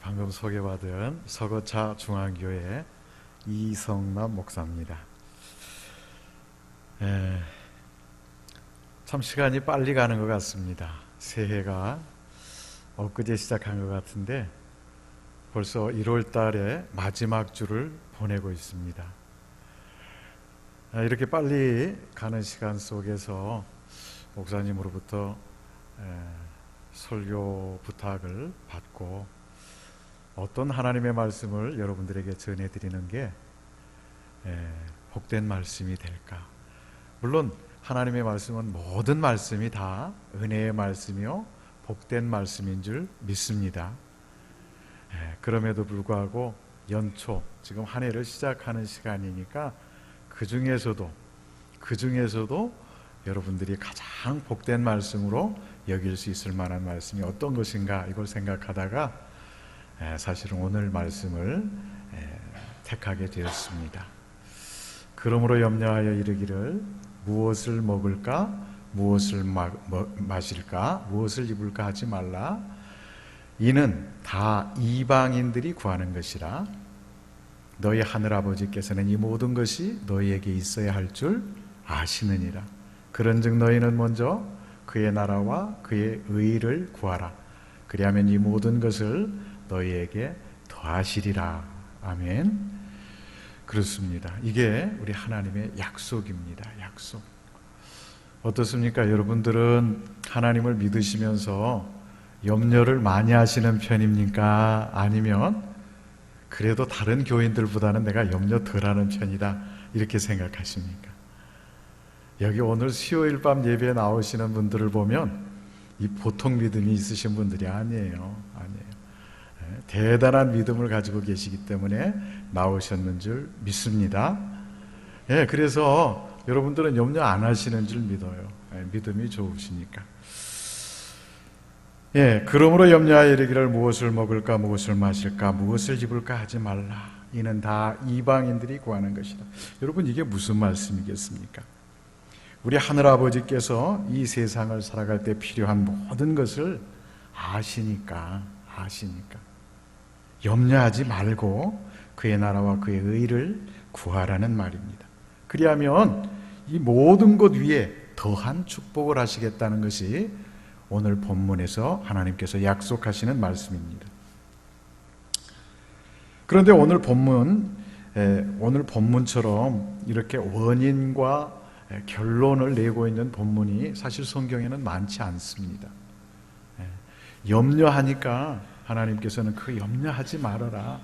방금 소개받은 서거차 중앙교회 이성남 목사입니다. 참 시간이 빨리 가는 것 같습니다. 새해가 엊그제 시작한 것 같은데 벌써 1월 달에 마지막 주를 보내고 있습니다. 이렇게 빨리 가는 시간 속에서 목사님으로부터 설교 부탁을 받고 어떤 하나님의 말씀을 여러분들에게 전해드리는 게 복된 말씀이 될까? 물론 하나님의 말씀은 모든 말씀이 다 은혜의 말씀이요 복된 말씀인 줄 믿습니다. 그럼에도 불구하고 연초 지금 한 해를 시작하는 시간이니까 그 중에서도 여러분들이 가장 복된 말씀으로 여길 수 있을 만한 말씀이 어떤 것인가 이걸 생각하다가 사실은 오늘 말씀을 택하게 되었습니다. 그러므로 염려하여 이르기를 무엇을 먹을까 무엇을 마실까 무엇을 입을까 하지 말라. 이는 다 이방인들이 구하는 것이라. 너희 하늘아버지께서는 이 모든 것이 너희에게 있어야 할 줄 아시느니라. 그런즉 너희는 먼저 그의 나라와 그의 의를 구하라. 그리하면 이 모든 것을 너희에게 더하시리라. 아멘. 그렇습니다. 이게 우리 하나님의 약속입니다. 약속. 어떻습니까? 여러분들은 하나님을 믿으시면서 염려를 많이 하시는 편입니까? 아니면 그래도 다른 교인들보다는 내가 염려 덜하는 편이다 이렇게 생각하십니까? 여기 오늘 수요일 밤 예배에 나오시는 분들을 보면 이 보통 믿음이 있으신 분들이 아니에요. 대단한 믿음을 가지고 계시기 때문에 나오셨는 줄 믿습니다. 그래서 여러분들은 염려 안 하시는 줄 믿어요. 믿음이 좋으시니까. 그러므로 염려하여 이르기를 무엇을 먹을까 무엇을 마실까 무엇을 입을까 하지 말라. 이는 다 이방인들이 구하는 것이다. 여러분 이게 무슨 말씀이겠습니까? 우리 하늘아버지께서 이 세상을 살아갈 때 필요한 모든 것을 아시니까 염려하지 말고 그의 나라와 그의 의를 구하라는 말입니다. 그리하면 이 모든 것 위에 더한 축복을 하시겠다는 것이 오늘 본문에서 하나님께서 약속하시는 말씀입니다. 그런데 오늘 본문처럼 이렇게 원인과 결론을 내고 있는 본문이 사실 성경에는 많지 않습니다. 염려하니까 하나님께서는 그 염려하지 말아라.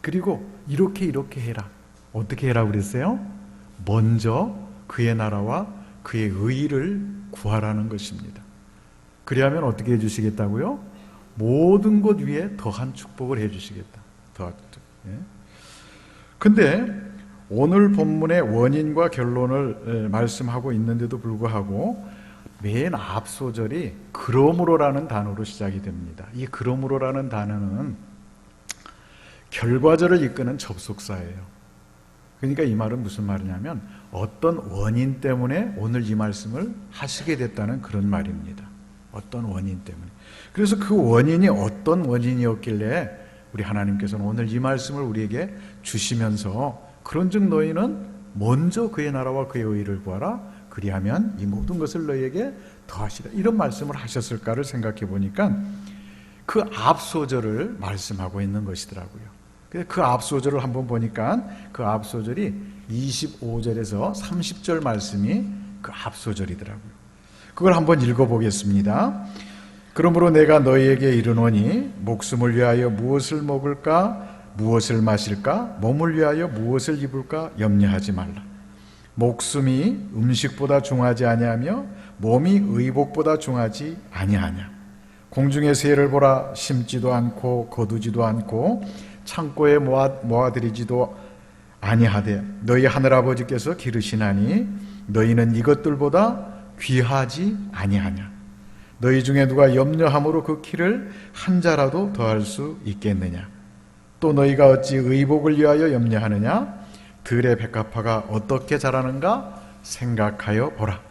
그리고 이렇게 해라. 어떻게 해라 그랬어요? 먼저 그의 나라와 그의 의를 구하라는 것입니다. 그리하면 어떻게 해주시겠다고요? 모든 것 위에 더한 축복을 해주시겠다. 근데 오늘 본문의 원인과 결론을 말씀하고 있는데도 불구하고 맨 앞 소절이 그러므로라는 단어로 시작이 됩니다. 이 그러므로라는 단어는 결과절을 이끄는 접속사예요. 그러니까 이 말은 무슨 말이냐면 어떤 원인 때문에 오늘 이 말씀을 하시게 됐다는 그런 말입니다. 어떤 원인 때문에. 그래서 그 원인이 어떤 원인이었길래 우리 하나님께서는 오늘 이 말씀을 우리에게 주시면서 그런즉 너희는 먼저 그의 나라와 그의 의를 구하라. 그리하면 이 모든 것을 너희에게 더하시라. 이런 말씀을 하셨을까를 생각해 보니까 그 앞소절을 말씀하고 있는 것이더라고요. 그 앞소절을 한번 보니까 그 앞소절이 25절에서 30절 말씀이 그 앞소절이더라고요. 그걸 한번 읽어보겠습니다. 그러므로 내가 너희에게 이르노니 목숨을 위하여 무엇을 먹을까 무엇을 마실까 몸을 위하여 무엇을 입을까 염려하지 말라. 목숨이 음식보다 중하지 아니하며 몸이 의복보다 중하지 아니하냐. 공중의 새를 보라. 심지도 않고 거두지도 않고 창고에 모아들이지도 아니하되 너희 하늘아버지께서 기르시나니 너희는 이것들보다 귀하지 아니하냐. 너희 중에 누가 염려함으로 그 키를 한 자라도 더할 수 있겠느냐. 또 너희가 어찌 의복을 위하여 염려하느냐. 들의 백합화가 어떻게 자라는가 생각하여 보라.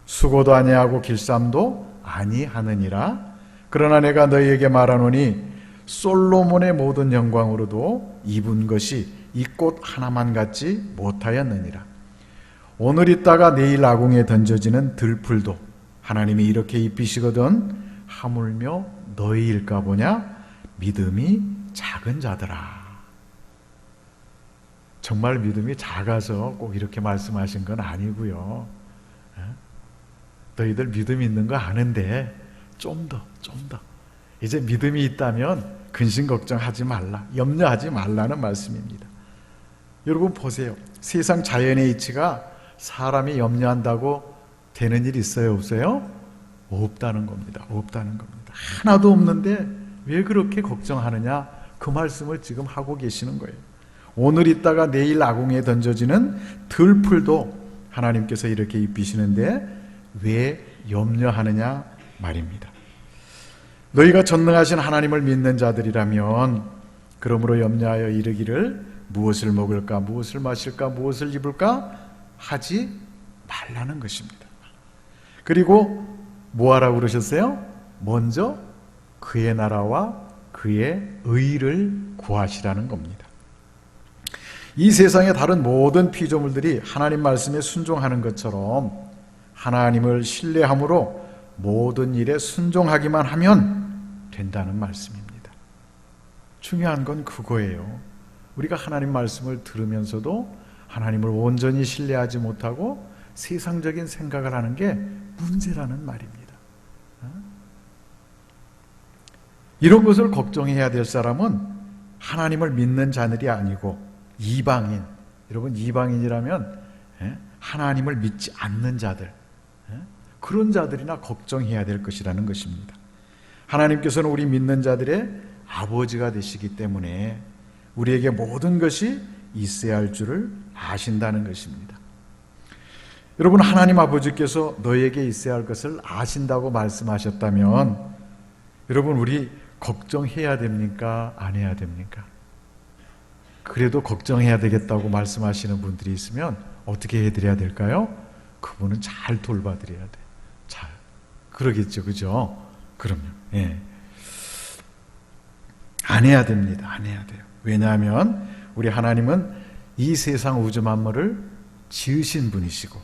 수고도 아니하고 길쌈도 아니하느니라. 그러나 내가 너희에게 말하노니 솔로몬의 모든 영광으로도 입은 것이 이 꽃 하나만 같지 못하였느니라. 오늘 있다가 내일 아궁에 던져지는 들풀도 하나님이 이렇게 입히시거든 하물며 너희일까 보냐? 믿음이 작은 자들아. 정말 믿음이 작아서 꼭 이렇게 말씀하신 건 아니고요. 너희들 믿음 있는 거 아는데 좀 더. 이제 믿음이 있다면 근심 걱정하지 말라, 염려하지 말라는 말씀입니다. 여러분 보세요. 세상 자연의 이치가 사람이 염려한다고 되는 일 있어요, 없어요? 없다는 겁니다. 하나도 없는데 왜 그렇게 걱정하느냐? 그 말씀을 지금 하고 계시는 거예요. 오늘 있다가 내일 아궁에 던져지는 들풀도 하나님께서 이렇게 입히시는데 왜 염려하느냐 말입니다. 너희가 전능하신 하나님을 믿는 자들이라면 그러므로 염려하여 이르기를 무엇을 먹을까, 무엇을 마실까, 무엇을 입을까 하지 말라는 것입니다. 그리고 뭐 하라고 그러셨어요? 먼저 그의 나라와 그의 의를 구하시라는 겁니다. 이 세상의 다른 모든 피조물들이 하나님 말씀에 순종하는 것처럼 하나님을 신뢰함으로 모든 일에 순종하기만 하면 된다는 말씀입니다. 중요한 건 그거예요. 우리가 하나님 말씀을 들으면서도 하나님을 온전히 신뢰하지 못하고 세상적인 생각을 하는 게 문제라는 말입니다. 이런 것을 걱정해야 될 사람은 하나님을 믿는 자들이 아니고 이방인, 여러분 이방인이라면 하나님을 믿지 않는 자들, 그런 자들이나 걱정해야 될 것이라는 것입니다. 하나님께서는 우리 믿는 자들의 아버지가 되시기 때문에 우리에게 모든 것이 있어야 할 줄을 아신다는 것입니다. 여러분, 하나님 아버지께서 너에게 있어야 할 것을 아신다고 말씀하셨다면 여러분, 우리 걱정해야 됩니까? 안 해야 됩니까? 그래도 걱정해야 되겠다고 말씀하시는 분들이 있으면 어떻게 해드려야 될까요? 그분은 잘 돌봐드려야 돼. 잘. 그러겠죠, 그죠? 그럼요. 예. 안 해야 됩니다. 안 해야 돼요. 왜냐하면 우리 하나님은 이 세상 우주 만물을 지으신 분이시고,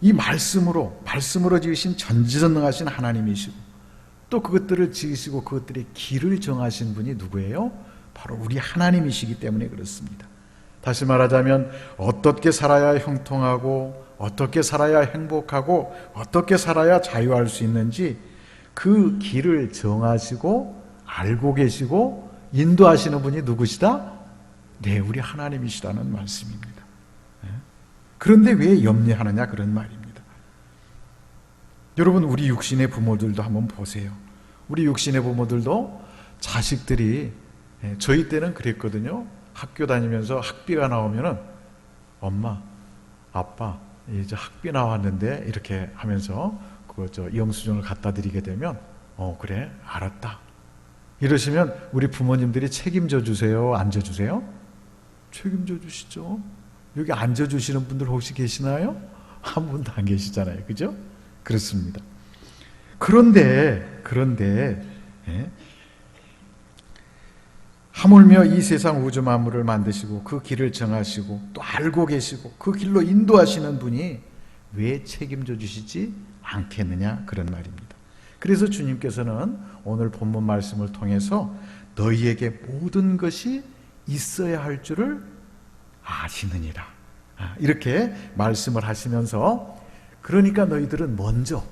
이 말씀으로 지으신 전지전능하신 하나님이시고, 또 그것들을 지으시고 그것들의 길을 정하신 분이 누구예요? 바로 우리 하나님이시기 때문에 그렇습니다. 다시 말하자면 어떻게 살아야 형통하고 어떻게 살아야 행복하고 어떻게 살아야 자유할 수 있는지 그 길을 정하시고 알고 계시고 인도하시는 분이 누구시다? 네, 우리 하나님이시라는 말씀입니다. 그런데 왜 염려하느냐 그런 말입니다. 여러분, 우리 육신의 부모들도 한번 보세요. 우리 육신의 부모들도 자식들이, 저희 때는 그랬거든요. 학교 다니면서 학비가 나오면은 엄마, 아빠 이제 학비 나왔는데 이렇게 하면서 그거 영수증을 갖다 드리게 되면 그래 알았다 이러시면 우리 부모님들이 책임져 주세요, 안 주세요? 책임져 주시죠. 여기 앉아 주시는 분들 혹시 계시나요? 한 분도 안 계시잖아요, 그죠? 그렇습니다. 그런데 하물며 이 세상 우주 만물을 만드시고 그 길을 정하시고 또 알고 계시고 그 길로 인도하시는 분이 왜 책임져 주시지 않겠느냐 그런 말입니다. 그래서 주님께서는 오늘 본문 말씀을 통해서 너희에게 모든 것이 있어야 할 줄을 아시느니라 이렇게 말씀을 하시면서, 그러니까 너희들은 먼저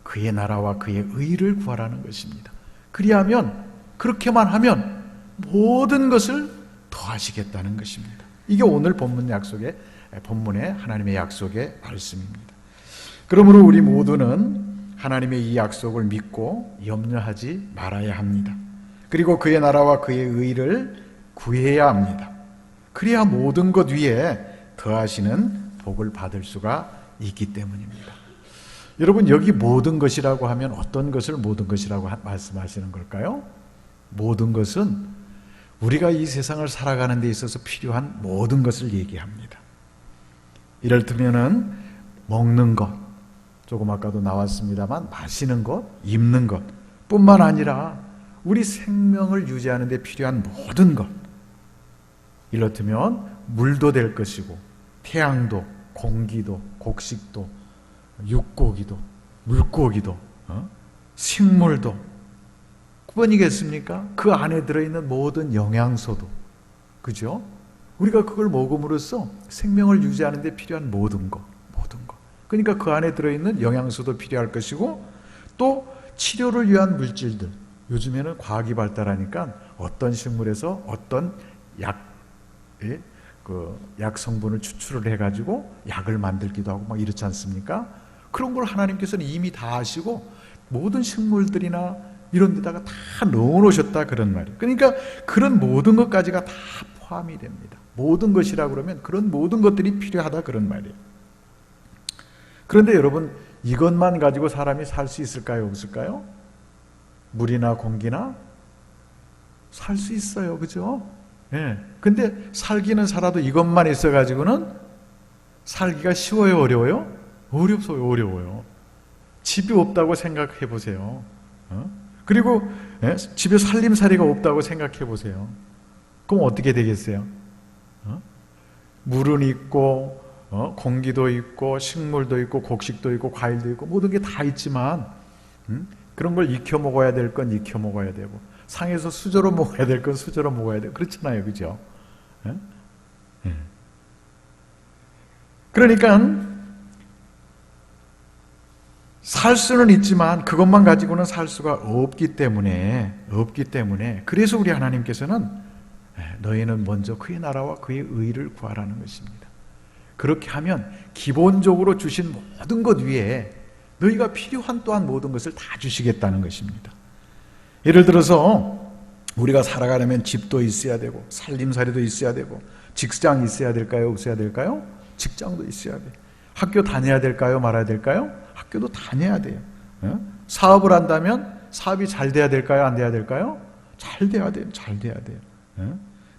그의 나라와 그의 의를 구하라는 것입니다. 그렇게만 하면 모든 것을 더하시겠다는 것입니다. 이게 오늘 본문의 하나님의 약속의 말씀입니다. 그러므로 우리 모두는 하나님의 이 약속을 믿고 염려하지 말아야 합니다. 그리고 그의 나라와 그의 의를 구해야 합니다. 그래야 모든 것 위에 더하시는 복을 받을 수가 있기 때문입니다. 여러분, 여기 모든 것이라고 하면 어떤 것을 모든 것이라고 말씀하시는 걸까요? 모든 것은 우리가 이 세상을 살아가는 데 있어서 필요한 모든 것을 얘기합니다. 이를테면은 먹는 것, 조금 아까도 나왔습니다만 마시는 것, 입는 것 뿐만 아니라 우리 생명을 유지하는 데 필요한 모든 것, 이렇다면 물도 될 것이고 태양도, 공기도, 곡식도, 육고기도, 물고기도, 식물도, 뿐이겠습니까? 그 안에 들어있는 모든 영양소도, 그죠? 우리가 그걸 먹음으로써 생명을 유지하는 데 필요한 모든 것. 그러니까 그 안에 들어있는 영양소도 필요할 것이고, 또 치료를 위한 물질들, 요즘에는 과학이 발달하니까 어떤 식물에서 어떤 약 성분을 추출을 해가지고 약을 만들기도 하고 막 이렇지 않습니까? 그런 걸 하나님께서는 이미 다 아시고 모든 식물들이나 이런 데다가 다 넣어놓으셨다, 그런 말이에요. 그러니까 그런 모든 것까지가 다 포함이 됩니다. 모든 것이라 그러면 그런 모든 것들이 필요하다, 그런 말이에요. 그런데 여러분, 이것만 가지고 사람이 살 수 있을까요, 없을까요? 물이나 공기나 살 수 있어요, 그죠? 예. 근데 살기는 살아도 이것만 있어가지고는 살기가 쉬워요, 어려워요? 어려워요. 집이 없다고 생각해 보세요. 그리고 집에 살림살이가 없다고 생각해 보세요. 그럼 어떻게 되겠어요? 물은 있고 공기도 있고 식물도 있고 곡식도 있고 과일도 있고 모든 게 다 있지만 그런 걸 익혀 먹어야 될 건 익혀 먹어야 되고 상에서 수저로 먹어야 될 건 수저로 먹어야 되고 그렇잖아요, 그죠? 그러니까 살 수는 있지만 그것만 가지고는 살 수가 없기 때문에 그래서 우리 하나님께서는 너희는 먼저 그의 나라와 그의 의를 구하라는 것입니다. 그렇게 하면 기본적으로 주신 모든 것 위에 너희가 필요한 또한 모든 것을 다 주시겠다는 것입니다. 예를 들어서 우리가 살아가려면 집도 있어야 되고 살림살이도 있어야 되고 직장 있어야 될까요, 없어야 될까요? 직장도 있어야 돼요. 학교 다녀야 될까요, 말아야 될까요? 학교도 다녀야 돼요. 사업을 한다면 사업이 잘 돼야 될까요, 안 돼야 될까요? 잘 돼야 돼요.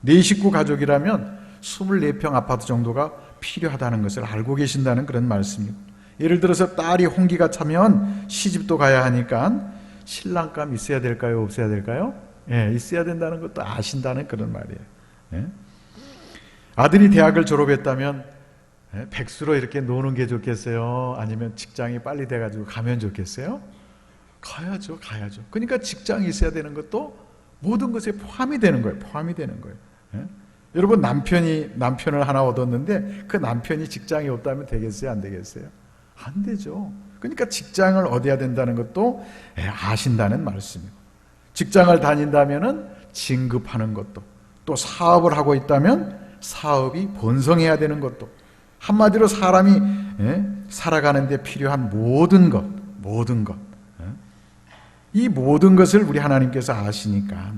네 식구 가족이라면 24평 아파트 정도가 필요하다는 것을 알고 계신다는 그런 말씀이고, 예를 들어서 딸이 홍기가 차면 시집도 가야 하니까 신랑감 있어야 될까요, 없어야 될까요? 있어야 된다는 것도 아신다는 그런 말이에요. 아들이 대학을 졸업했다면 백수로 이렇게 노는 게 좋겠어요? 아니면 직장이 빨리 돼가지고 가면 좋겠어요? 가야죠. 그러니까 직장이 있어야 되는 것도 모든 것에 포함이 되는 거예요. 여러분, 남편을 하나 얻었는데 그 남편이 직장이 없다면 되겠어요, 안 되겠어요? 안 되죠. 그러니까 직장을 얻어야 된다는 것도 아신다는 말씀이고, 직장을 다닌다면은 진급하는 것도, 또 사업을 하고 있다면 사업이 번성해야 되는 것도, 한마디로 사람이 살아가는 데 필요한 모든 것, 이 모든 것을 우리 하나님께서 아시니까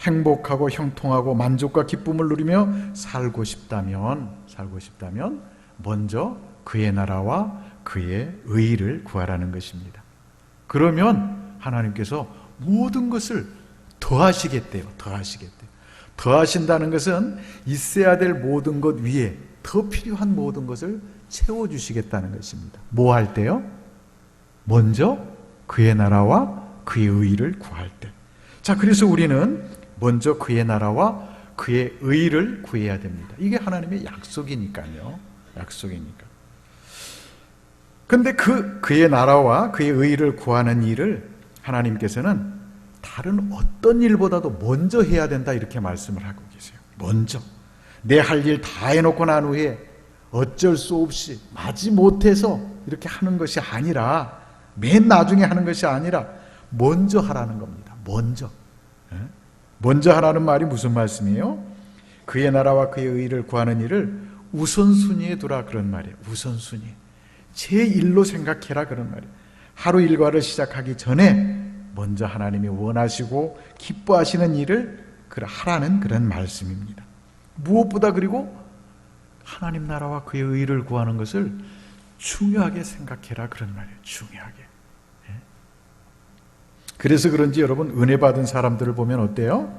행복하고 형통하고 만족과 기쁨을 누리며 살고 싶다면 먼저 그의 나라와 그의 의를 구하라는 것입니다. 그러면 하나님께서 모든 것을 더하시겠대요. 더하신다는 것은 있어야 될 모든 것 위에 더 필요한 모든 것을 채워주시겠다는 것입니다. 뭐 할 때요? 먼저 그의 나라와 그의 의를 구할 때. 자, 그래서 우리는 먼저 그의 나라와 그의 의를 구해야 됩니다. 이게 하나님의 약속이니까요. 근데 그의 나라와 그의 의를 구하는 일을 하나님께서는 다른 어떤 일보다도 먼저 해야 된다, 이렇게 말씀을 하고 계세요. 먼저. 내 할 일 다 해놓고 난 후에 어쩔 수 없이 마지못해서 이렇게 하는 것이 아니라, 맨 나중에 하는 것이 아니라 먼저 하라는 겁니다. 먼저 하라는 말이 무슨 말씀이에요? 그의 나라와 그의 의를 구하는 일을 우선순위에 두라, 그런 말이에요. 우선순위. 제1로 생각해라, 그런 말이에요. 하루 일과를 시작하기 전에 먼저 하나님이 원하시고 기뻐하시는 일을 하라는 그런 말씀입니다. 무엇보다 그리고 하나님 나라와 그의 의를 구하는 것을 중요하게 생각해라, 그런 말이에요. 중요하게. 그래서 그런지 여러분, 은혜 받은 사람들을 보면 어때요?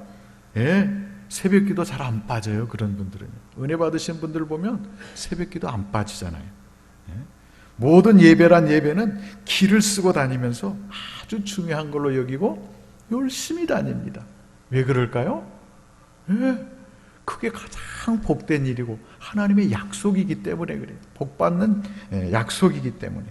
새벽기도 잘 안 빠져요. 그런 분들은. 은혜 받으신 분들을 보면 새벽기도 안 빠지잖아요. 모든 예배란 예배는 기를 쓰고 다니면서 아주 중요한 걸로 여기고 열심히 다닙니다. 왜 그럴까요? 예, 그게 가장 복된 일이고 하나님의 약속이기 때문에 그래요. 복받는 약속이기 때문에.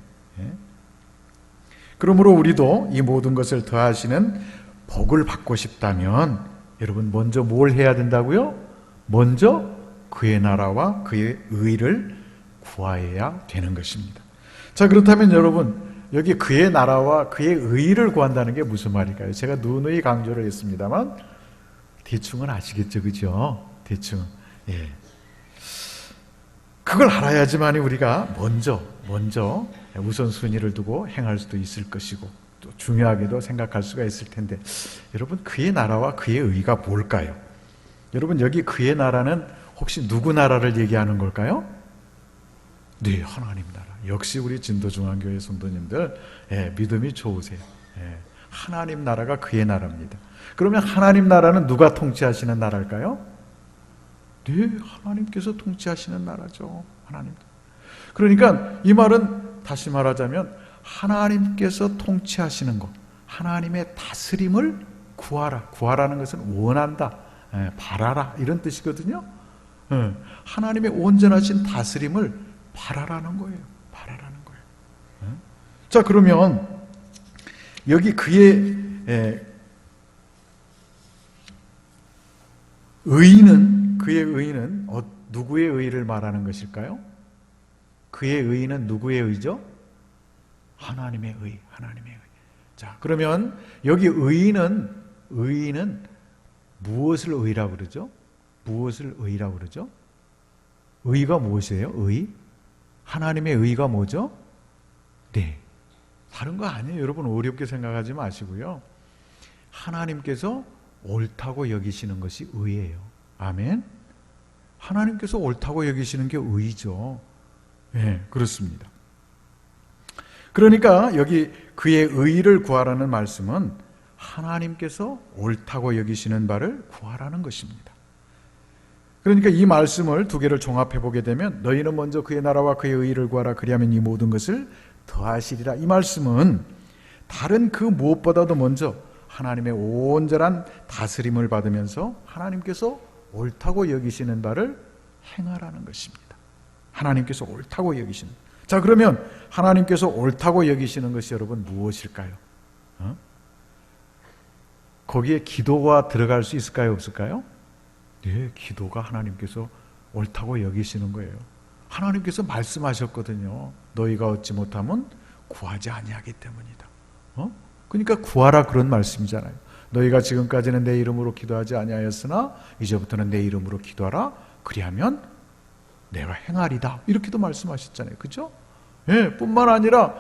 그러므로 우리도 이 모든 것을 더하시는 복을 받고 싶다면 여러분 먼저 뭘 해야 된다고요? 먼저 그의 나라와 그의 의를 구하여야 되는 것입니다. 자, 그렇다면 여러분 여기 그의 나라와 그의 의를 구한다는 게 무슨 말일까요? 제가 누누이 강조를 했습니다만 대충은 아시겠죠, 그죠? 대충. 예. 그걸 알아야지만 우리가 먼저 우선순위를 두고 행할 수도 있을 것이고 또 중요하게도 생각할 수가 있을 텐데 여러분 그의 나라와 그의 의가 뭘까요? 여러분 여기 그의 나라는 혹시 누구 나라를 얘기하는 걸까요? 네, 하나님 나라. 역시 우리 진도중앙교회 성도님들 믿음이 좋으세요. 하나님 나라가 그의 나라입니다. 그러면 하나님 나라는 누가 통치하시는 나라일까요? 네, 하나님께서 통치하시는 나라죠. 하나님. 그러니까 이 말은 다시 말하자면 하나님께서 통치하시는 것, 하나님의 다스림을 구하라. 구하라는 것은 원한다, 바라라 이런 뜻이거든요. 하나님의 온전하신 다스림을 바라라는 거예요. 바라라는 거예요. 자, 그러면 여기 그의 그의 의는 누구의 의를 말하는 것일까요? 그의 의는 누구의 의죠? 하나님의 의, 하나님의 의. 자, 그러면 여기 의는 무엇을 의라고 그러죠? 무엇을 의라고 그러죠? 의가 무엇이에요? 의? 하나님의 의가 뭐죠? 네. 다른 거 아니에요. 여러분 어렵게 생각하지 마시고요. 하나님께서 옳다고 여기시는 것이 의예요. 아멘. 하나님께서 옳다고 여기시는 게 의죠. 네, 그렇습니다. 그러니까 여기 그의 의를 구하라는 말씀은 하나님께서 옳다고 여기시는 바를 구하라는 것입니다. 그러니까 이 말씀을 두 개를 종합해 보게 되면 너희는 먼저 그의 나라와 그의 의를 구하라 그리하면 이 모든 것을 더하시리라. 이 말씀은 다른 그 무엇보다도 먼저 하나님의 온전한 다스림을 받으면서 하나님께서 옳다고 여기시는 바를 행하라는 것입니다. 하나님께서 옳다고 여기시는. 자, 그러면 하나님께서 옳다고 여기시는 것이 여러분 무엇일까요? 거기에 기도가 들어갈 수 있을까요? 없을까요? 네, 기도가 하나님께서 옳다고 여기시는 거예요. 하나님께서 말씀하셨거든요. 너희가 얻지 못하면 구하지 아니하기 때문이다. 그러니까 구하라 그런 말씀이잖아요. 너희가 지금까지는 내 이름으로 기도하지 아니하였으나 이제부터는 내 이름으로 기도하라. 그리하면 내가 행하리다. 이렇게도 말씀하셨잖아요. 그죠? 예, 뿐만 아니라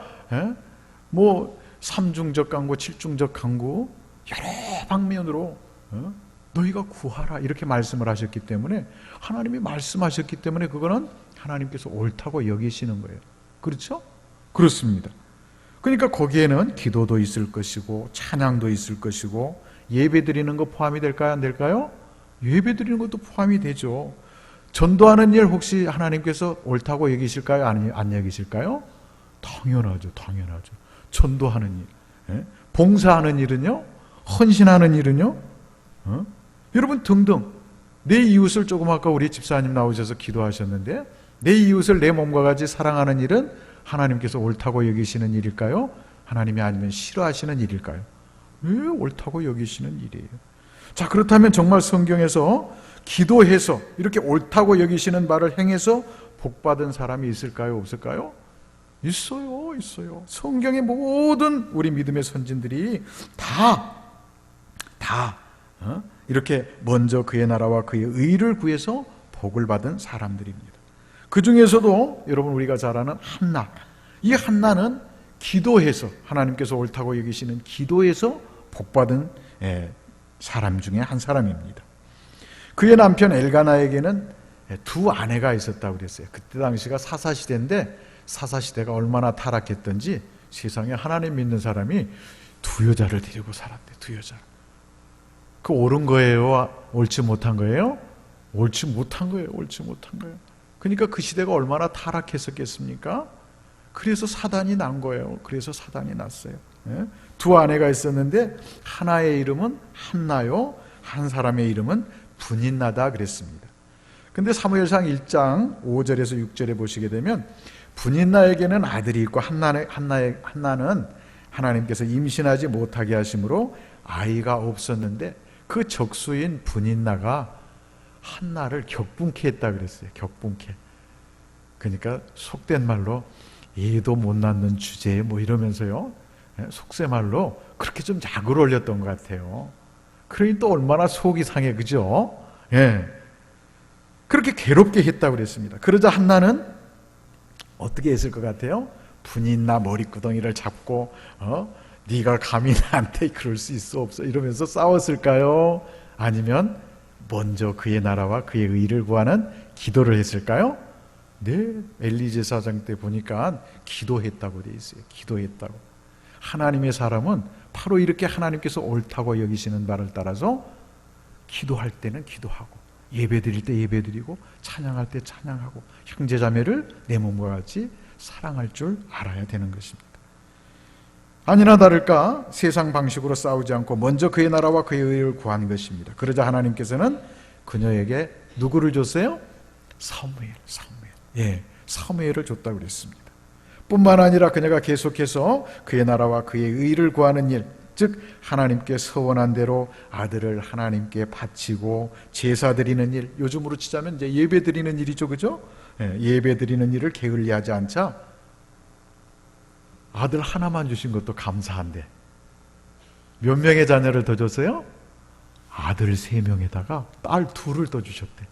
뭐 삼중적 간구, 칠중적 간구 여러 방면으로 너희가 구하라 이렇게 말씀을 하셨기 때문에 하나님이 말씀하셨기 때문에 그거는 하나님께서 옳다고 여기시는 거예요. 그렇죠? 그렇습니다. 그러니까 거기에는 기도도 있을 것이고 찬양도 있을 것이고 예배 드리는 거 포함이 될까요? 안 될까요? 예배 드리는 것도 포함이 되죠. 전도하는 일 혹시 하나님께서 옳다고 여기실까요? 안 여기실까요? 당연하죠. 당연하죠. 전도하는 일, 봉사하는 일은요? 헌신하는 일은요? 여러분 등등 내 이웃을 조금 아까 우리 집사님 나오셔서 기도하셨는데 내 이웃을 내 몸과 같이 사랑하는 일은 하나님께서 옳다고 여기시는 일일까요? 하나님이 아니면 싫어하시는 일일까요? 왜 옳다고 여기시는 일이에요? 자, 그렇다면 정말 성경에서 기도해서 이렇게 옳다고 여기시는 바를 행해서 복받은 사람이 있을까요? 없을까요? 있어요. 있어요. 성경의 모든 우리 믿음의 선진들이 다 이렇게 먼저 그의 나라와 그의 의를 구해서 복을 받은 사람들입니다. 그 중에서도 여러분 우리가 잘 아는 한나, 이 한나는 기도해서 하나님께서 옳다고 여기시는 기도해서 복받은 사람 중에 한 사람입니다. 그의 남편 엘가나에게는 두 아내가 있었다고 그랬어요. 그때 당시가 사사시대인데 사사시대가 얼마나 타락했던지 세상에 하나님 믿는 사람이 두 여자를 데리고 살았대. 두 여자. 그 옳은 거예요? 옳지 못한 거예요? 옳지 못한 거예요. 옳지 못한 거예요. 그러니까 그 시대가 얼마나 타락했었겠습니까? 그래서 사단이 난 거예요. 그래서 사단이 났어요. 두 아내가 있었는데 하나의 이름은 한나요, 한 사람의 이름은 분인나다 그랬습니다. 근데 사무엘상 1장 5절에서 6절에 보시게 되면 분인나에게는 아들이 있고 한나는 하나님께서 임신하지 못하게 하심으로 아이가 없었는데 그 적수인 분인나가 한나를 격분케 했다 그랬어요. 격분케. 그러니까 속된 말로 얘도 못 낳는 주제에 뭐 이러면서요, 속세말로 그렇게 좀 약을 올렸던 것 같아요. 그러니 또 얼마나 속이 상해, 그죠? 예. 그렇게 괴롭게 했다고 그랬습니다. 그러자 한나는 어떻게 했을 것 같아요? 분인나 머리구덩이를 잡고 네가 감히 나한테 그럴 수 있어 없어 이러면서 싸웠을까요? 아니면 먼저 그의 나라와 그의 의를 구하는 기도를 했을까요? 네, 엘리 제사장 때 보니까 기도했다고 돼 있어요. 기도했다고. 하나님의 사람은 바로 이렇게 하나님께서 옳다고 여기시는 바를 따라서 기도할 때는 기도하고, 예배드릴 때 예배드리고, 찬양할 때 찬양하고, 형제자매를 내 몸과 같이 사랑할 줄 알아야 되는 것입니다. 아니나 다를까 세상 방식으로 싸우지 않고 먼저 그의 나라와 그의 의를 구한 것입니다. 그러자 하나님께서는 그녀에게 누구를 줬어요? 사무엘. 예, 사무엘을 줬다고 그랬습니다. 뿐만 아니라 그녀가 계속해서 그의 나라와 그의 의를 구하는 일, 즉 하나님께 서원한 대로 아들을 하나님께 바치고 제사 드리는 일, 요즘으로 치자면 이제 예배 드리는 일이죠, 그죠? 예배 드리는 일을 게을리하지 않자 아들 하나만 주신 것도 감사한데 몇 명의 자녀를 더 줬어요? 아들 3명에다가 딸 2를 더 주셨대.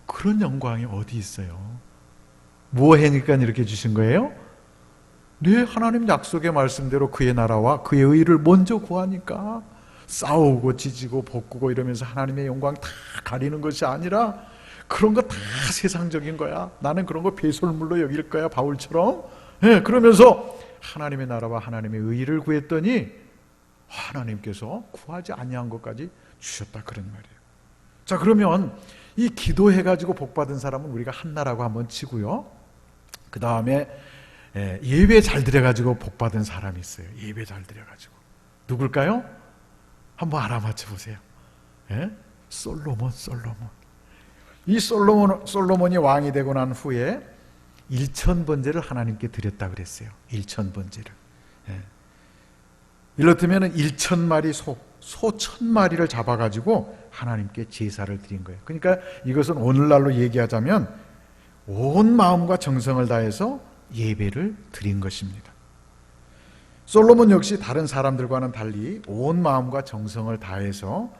그런 영광이 어디 있어요? 뭐 하니까 이렇게 주신 거예요? 네, 하나님 약속의 말씀대로 그의 나라와 그의 의를 먼저 구하니까 싸우고 지지고 볶고 이러면서 하나님의 영광 다 가리는 것이 아니라 그런 거 다 세상적인 거야. 나는 그런 거 배설물로 여길 거야, 바울처럼. 네, 그러면서 하나님의 나라와 하나님의 의를 구했더니 하나님께서 구하지 아니한 것까지 주셨다, 그런 말이에요. 자, 그러면 이 기도해가지고 복받은 사람은 우리가 한나라고 한번 치고요. 그 다음에 예배 잘 드려가지고 복받은 사람이 있어요. 예배 잘 드려가지고. 누굴까요? 한번 알아맞혀 보세요. 솔로몬. 이 솔로몬이 왕이 되고 난 후에 1000번제를 하나님께 드렸다 그랬어요. 1000번제를. 이렇다면 1000마리 소 1000마리를 잡아가지고 하나님께 제사를 드린 거예요. 그러니까 이것은 오늘날로 얘기하자면 온 마음과 정성을 다해서 예배를 드린 것입니다. 솔로몬 역시 다른 사람들과는 달리 온 마음과 정성을 다해서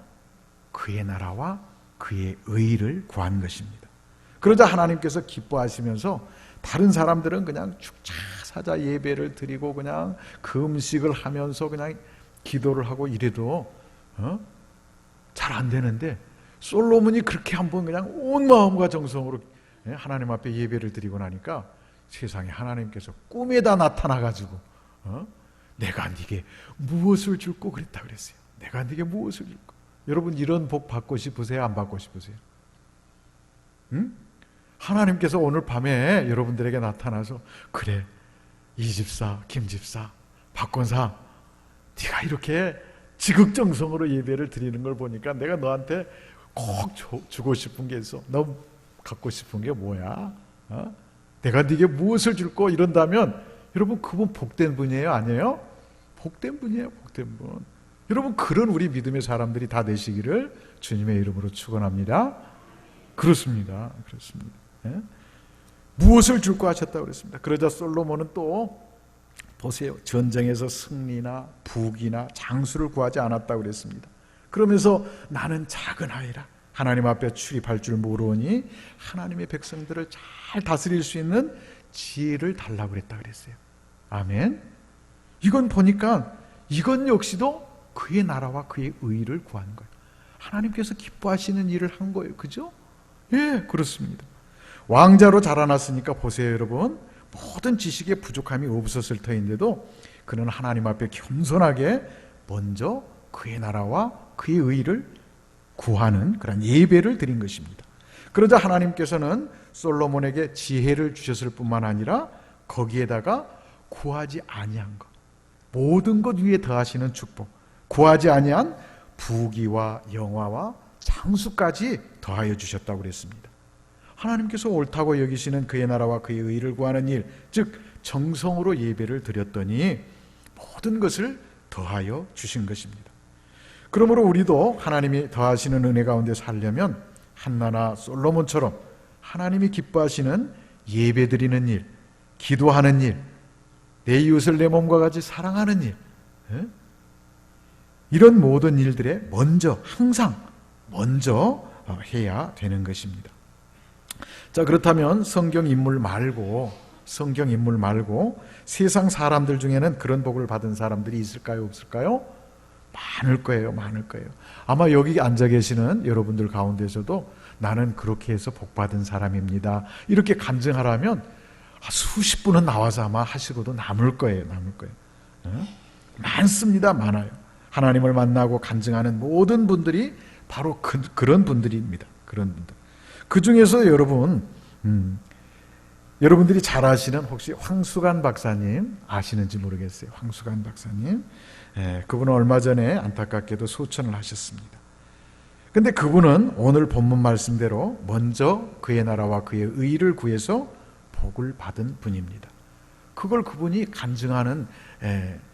그의 나라와 그의 의를 구한 것입니다. 그러자 하나님께서 기뻐하시면서 다른 사람들은 그냥 축차사자 예배를 드리고 그냥 그 음식을 하면서 그냥 기도를 하고 이래도 잘 안 되는데 솔로몬이 그렇게 한번 그냥 온 마음과 정성으로 하나님 앞에 예배를 드리고 나니까 세상에 하나님께서 꿈에다 나타나가지고 내가 네게 무엇을 줄고 그랬다 그랬어요. 내가 네게 무엇을 줄고. 여러분 이런 복 받고 싶으세요? 안 받고 싶으세요? 응? 하나님께서 오늘 밤에 여러분들에게 나타나서 그래, 이 집사, 김 집사, 박권사, 네가 이렇게 지극정성으로 예배를 드리는 걸 보니까 내가 너한테 꼭 주고 싶은 게 있어. 너 갖고 싶은 게 뭐야? 내가 네게 무엇을 줄고 이런다면 여러분 그분 복된 분이에요? 아니에요? 복된 분이에요. 복된 분. 여러분 그런 우리 믿음의 사람들이 다 되시기를 주님의 이름으로 축원합니다. 그렇습니다. 무엇을 줄고 하셨다고 그랬습니다. 그러자 솔로몬은 또 보세요. 전쟁에서 승리나 부귀나 장수를 구하지 않았다고 그랬습니다. 그러면서 나는 작은 아이라 하나님 앞에 출입할 줄 모르니 하나님의 백성들을 잘 다스릴 수 있는 지혜를 달라고 그랬다 그랬어요. 아멘. 이건 보니까 이건 역시도 그의 나라와 그의 의를 구한 거예요. 하나님께서 기뻐하시는 일을 한 거예요. 그죠? 예, 그렇습니다. 왕자로 자라났으니까 보세요, 여러분. 모든 지식에 부족함이 없었을 터인데도 그는 하나님 앞에 겸손하게 먼저 그의 나라와 그의 의를 구하는 그런 예배를 드린 것입니다. 그러자 하나님께서는 솔로몬에게 지혜를 주셨을 뿐만 아니라 거기에다가 구하지 아니한 것, 모든 것 위에 더하시는 축복, 구하지 아니한 부귀와 영화와 장수까지 더하여 주셨다고 그랬습니다. 하나님께서 옳다고 여기시는 그의 나라와 그의 의를 구하는 일, 즉 정성으로 예배를 드렸더니 모든 것을 더하여 주신 것입니다. 그러므로 우리도 하나님이 더하시는 은혜 가운데 살려면 한나나 솔로몬처럼 하나님이 기뻐하시는 예배드리는 일, 기도하는 일, 내 이웃을 내 몸과 같이 사랑하는 일, 이런 모든 일들에 항상 먼저 해야 되는 것입니다. 자, 그렇다면 성경 인물 말고 세상 사람들 중에는 그런 복을 받은 사람들이 있을까요, 없을까요? 많을 거예요. 아마 여기 앉아 계시는 여러분들 가운데서도 나는 그렇게 해서 복 받은 사람입니다, 이렇게 간증하라면 수십 분은 나와서 아마 하시고도 남을 거예요. 많습니다. 많아요. 하나님을 만나고 간증하는 모든 분들이 바로 그런 분들입니다. 그런 분들. 그 중에서 여러분들이 잘 아시는 혹시 황수관 박사님 아시는지 모르겠어요. 황수관 박사님. 그분은 얼마 전에 안타깝게도 소천을 하셨습니다. 근데 그분은 오늘 본문 말씀대로 먼저 그의 나라와 그의 의를 구해서 복을 받은 분입니다. 그걸 그분이 간증하는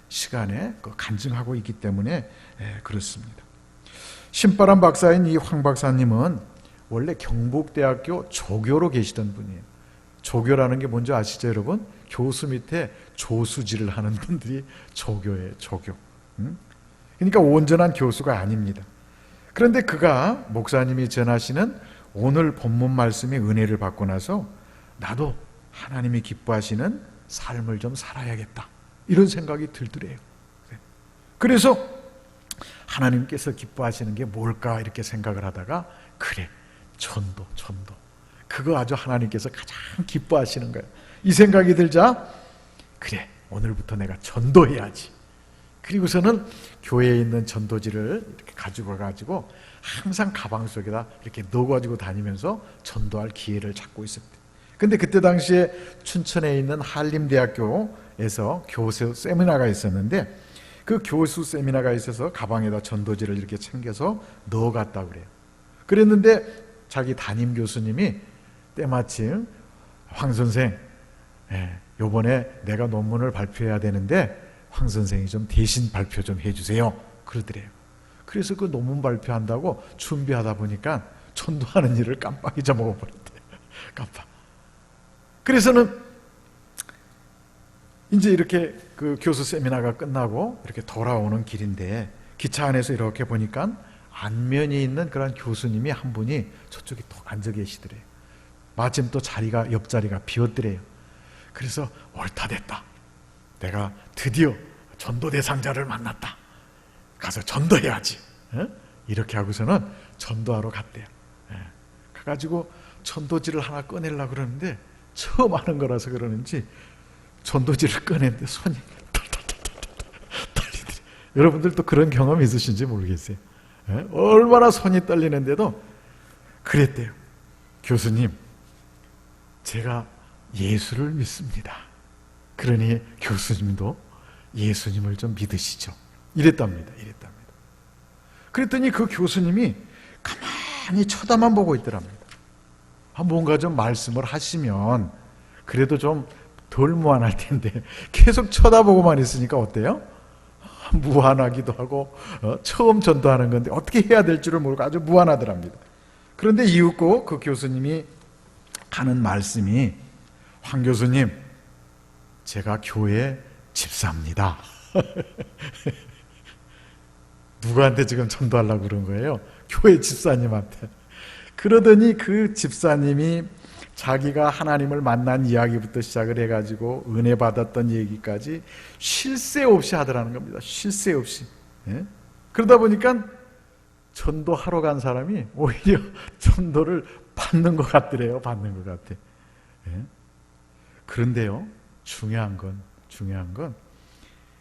시간에 간증하고 있기 때문에 그렇습니다. 신바람 박사인 이 황 박사님은 원래 경북대학교 조교로 계시던 분이에요. 조교라는 게 뭔지 아시죠, 여러분? 교수 밑에 조수질을 하는 분들이 조교예요, 조교. 그러니까 온전한 교수가 아닙니다. 그런데 그가 목사님이 전하시는 오늘 본문 말씀의 은혜를 받고 나서 나도 하나님이 기뻐하시는 삶을 좀 살아야겠다, 이런 생각이 들더래요. 그래서 하나님께서 기뻐하시는 게 뭘까 이렇게 생각을 하다가 그래, 전도. 그거 아주 하나님께서 가장 기뻐하시는 거예요. 이 생각이 들자 그래, 오늘부터 내가 전도해야지. 그리고서는 교회에 있는 전도지를 이렇게 가지고 가지고 항상 가방 속에다 이렇게 넣어가지고 다니면서 전도할 기회를 찾고 있었대요. 근데 그때 당시에 춘천에 있는 한림대학교에서 교수 세미나가 있었는데 그 교수 세미나가 있어서 가방에다 전도지를 이렇게 챙겨서 넣어갔다고 그래요. 그랬는데 자기 담임 교수님이 때마침 황 선생, 요번에 내가 논문을 발표해야 되는데 황 선생이 좀 대신 발표 좀 해주세요, 그러더래요. 그래서 그 논문 발표한다고 준비하다 보니까 전도하는 일을 깜빡 잊어먹어버렸대요. 깜빡. 그래서는 이제 이렇게 그 교수 세미나가 끝나고 이렇게 돌아오는 길인데 기차 안에서 이렇게 보니까 안면이 있는 그런 교수님이 한 분이 저쪽에 또 앉아 계시더래요. 마침 또 옆자리가 비었더래요. 그래서 옳다 됐다, 내가 드디어 전도 대상자를 만났다, 가서 전도해야지, 이렇게 하고서는 전도하러 갔대요. 가가지고 전도지를 하나 꺼내려고 그러는데 처음 하는 거라서 그러는지 전도지를 꺼냈는데 손이 떨리더래요. 여러분들도 그런 경험 있으신지 모르겠어요. 얼마나 손이 떨리는데도 그랬대요. 교수님, 제가 예수를 믿습니다. 그러니 교수님도 예수님을 좀 믿으시죠, 이랬답니다. 그랬더니 그 교수님이 가만히 쳐다만 보고 있더랍니다. 뭔가 좀 말씀을 하시면 그래도 좀 덜 무안할 텐데 계속 쳐다보고만 있으니까 어때요? 무안하기도 하고 처음 전도하는 건데 어떻게 해야 될 줄을 모르고 아주 무안하더랍니다. 그런데 이윽고 그 교수님이 하는 말씀이, 황 교수님, 제가 교회 집사입니다. 누구한테 지금 전도하려고 그런 거예요? 교회 집사님한테. 그러더니 그 집사님이 자기가 하나님을 만난 이야기부터 시작을 해가지고 은혜 받았던 얘기까지 쉴 새 없이 하더라는 겁니다. 쉴 새 없이. 그러다 보니까 전도하러 간 사람이 오히려 전도를 받는 것 같더래요. 받는 것 같아. 그런데요, 중요한 건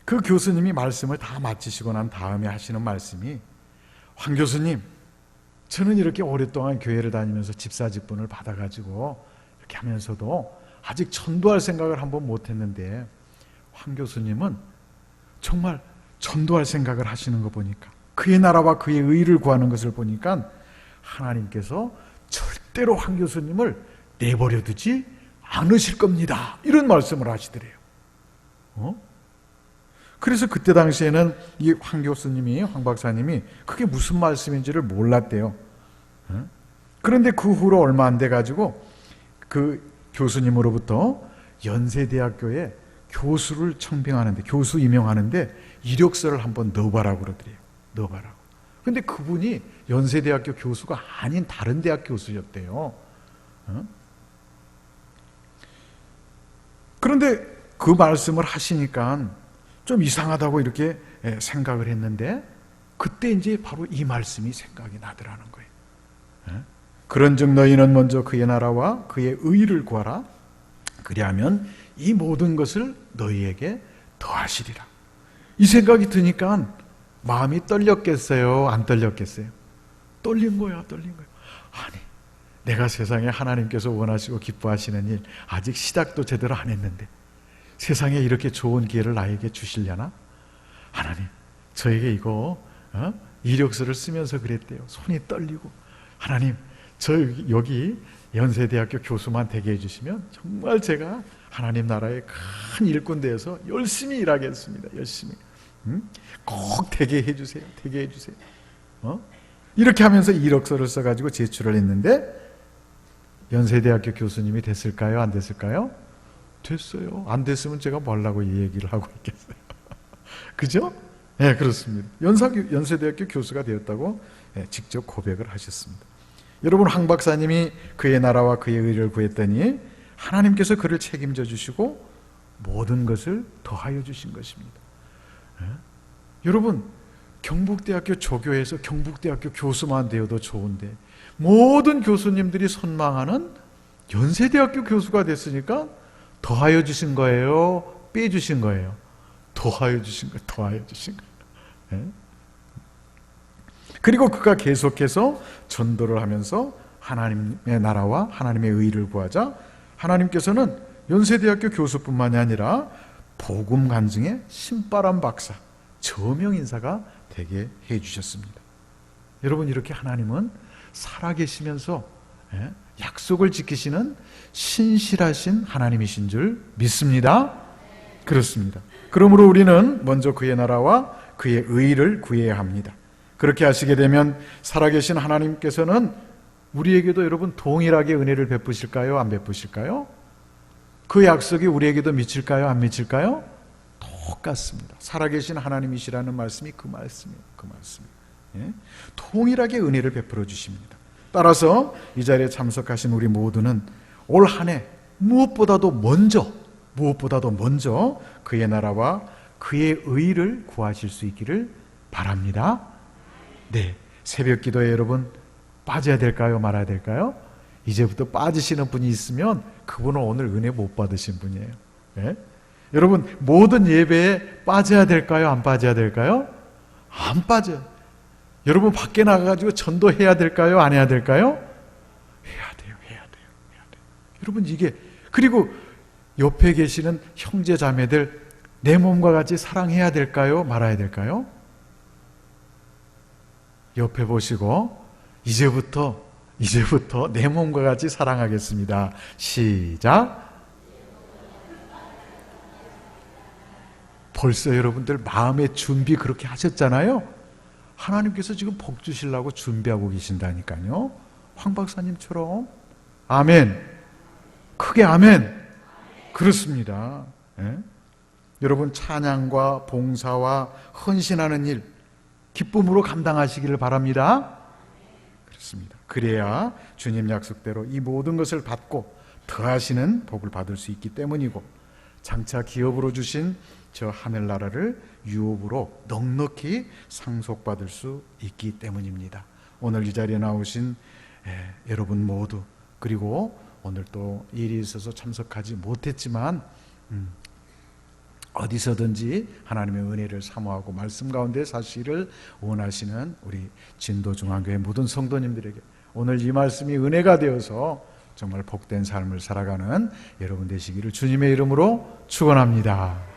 그 교수님이 말씀을 다 마치시고 난 다음에 하시는 말씀이, 황 교수님, 저는 이렇게 오랫동안 교회를 다니면서 집사 직분을 받아가지고 이렇게 하면서도 아직 전도할 생각을 한번 못했는데 황 교수님은 정말 전도할 생각을 하시는 거 보니까, 그의 나라와 그의 의를 구하는 것을 보니까 하나님께서 절대로 황 교수님을 내버려 두지 않으실 겁니다, 이런 말씀을 하시더래요. 그래서 그때 당시에는 이 황 교수님이, 황 박사님이 그게 무슨 말씀인지를 몰랐대요. 그런데 그 후로 얼마 안 돼가지고 그 교수님으로부터 연세대학교에 교수를 청빙하는데, 교수 임용하는데 이력서를 한번 넣어봐라고 그러더래요. 넣어봐라고. 근데 그분이 연세대학교 교수가 아닌 다른 대학 교수였대요. 그런데 그 말씀을 하시니까 좀 이상하다고 이렇게 생각을 했는데, 그때 이제 바로 이 말씀이 생각이 나더라는 거예요. 그런즉 너희는 먼저 그의 나라와 그의 의를 구하라. 그리하면 이 모든 것을 너희에게 더하시리라. 이 생각이 드니까 마음이 떨렸겠어요? 안 떨렸겠어요? 떨린 거야, 떨린 거야. 아니, 내가 세상에 하나님께서 원하시고 기뻐하시는 일 아직 시작도 제대로 안 했는데 세상에 이렇게 좋은 기회를 나에게 주시려나? 하나님, 저에게 이거 이력서를 쓰면서 그랬대요. 손이 떨리고, 하나님, 저 여기 연세대학교 교수만 되게 해주시면 정말 제가 하나님 나라의 큰 일꾼 되어서 열심히 일하겠습니다. 열심히. 꼭 되게 해주세요. 되게 해주세요. 이렇게 하면서 이력서를 써가지고 제출을 했는데, 연세대학교 교수님이 됐을까요? 안 됐을까요? 됐어요. 안 됐으면 제가 뭐라고 이 얘기를 하고 있겠어요. 그죠? 네, 그렇습니다. 연세대학교 교수가 되었다고 직접 고백을 하셨습니다. 여러분, 황 박사님이 그의 나라와 그의 의를 구했더니 하나님께서 그를 책임져 주시고 모든 것을 더하여 주신 것입니다. 여러분, 경북대학교 조교에서 경북대학교 교수만 되어도 좋은데 모든 교수님들이 선망하는 연세대학교 교수가 됐으니까 더하여 주신 거예요? 빼주신 거예요? 더하여 주신 거예요. 더하여 주신 거예요. 그리고 그가 계속해서 전도를 하면서 하나님의 나라와 하나님의 의를 구하자 하나님께서는 연세대학교 교수뿐만이 아니라 복음 간증의 신바람 박사, 저명 인사가 되게 해주셨습니다. 여러분, 이렇게 하나님은 살아계시면서 약속을 지키시는 신실하신 하나님이신 줄 믿습니다. 그렇습니다. 그러므로 우리는 먼저 그의 나라와 그의 의를 구해야 합니다. 그렇게 하시게 되면 살아계신 하나님께서는 우리에게도 여러분 동일하게 은혜를 베푸실까요? 안 베푸실까요? 그 약속이 우리에게도 미칠까요? 안 미칠까요? 똑같습니다. 살아계신 하나님이시라는 말씀이 그 말씀이에요. 그 말씀이에요. 동일하게 은혜를 베풀어 주십니다. 따라서 이 자리에 참석하신 우리 모두는 올 한 해 무엇보다도 먼저 그의 나라와 그의 의를 구하실 수 있기를 바랍니다. 네, 새벽 기도에 여러분 빠져야 될까요? 말아야 될까요? 이제부터 빠지시는 분이 있으면 그분은 오늘 은혜 못 받으신 분이에요. 네? 여러분, 모든 예배에 빠져야 될까요? 안 빠져야 될까요? 안 빠져요. 여러분, 밖에 나가가지고 전도해야 될까요? 안 해야 될까요? 해야 돼요. 여러분, 이게, 그리고 옆에 계시는 형제 자매들 내 몸과 같이 사랑해야 될까요? 말아야 될까요? 옆에 보시고 이제부터 내 몸과 같이 사랑하겠습니다. 시작. 벌써 여러분들 마음의 준비 그렇게 하셨잖아요. 하나님께서 지금 복 주시려고 준비하고 계신다니까요. 황 박사님처럼. 아멘. 크게 아멘. 그렇습니다. 예? 여러분, 찬양과 봉사와 헌신하는 일 기쁨으로 감당하시기를 바랍니다. 그렇습니다. 그래야 주님 약속대로 이 모든 것을 받고 더하시는 복을 받을 수 있기 때문이고, 장차 기업으로 주신 저 하늘나라를 유업으로 넉넉히 상속받을 수 있기 때문입니다. 오늘 이 자리에 나오신 여러분 모두, 그리고 오늘 또 일이 있어서 참석하지 못했지만 어디서든지 하나님의 은혜를 사모하고 말씀 가운데 사시기를 원하시는 우리 진도중앙교회 모든 성도님들에게 오늘 이 말씀이 은혜가 되어서 정말 복된 삶을 살아가는 여러분 되시기를 주님의 이름으로 축원합니다.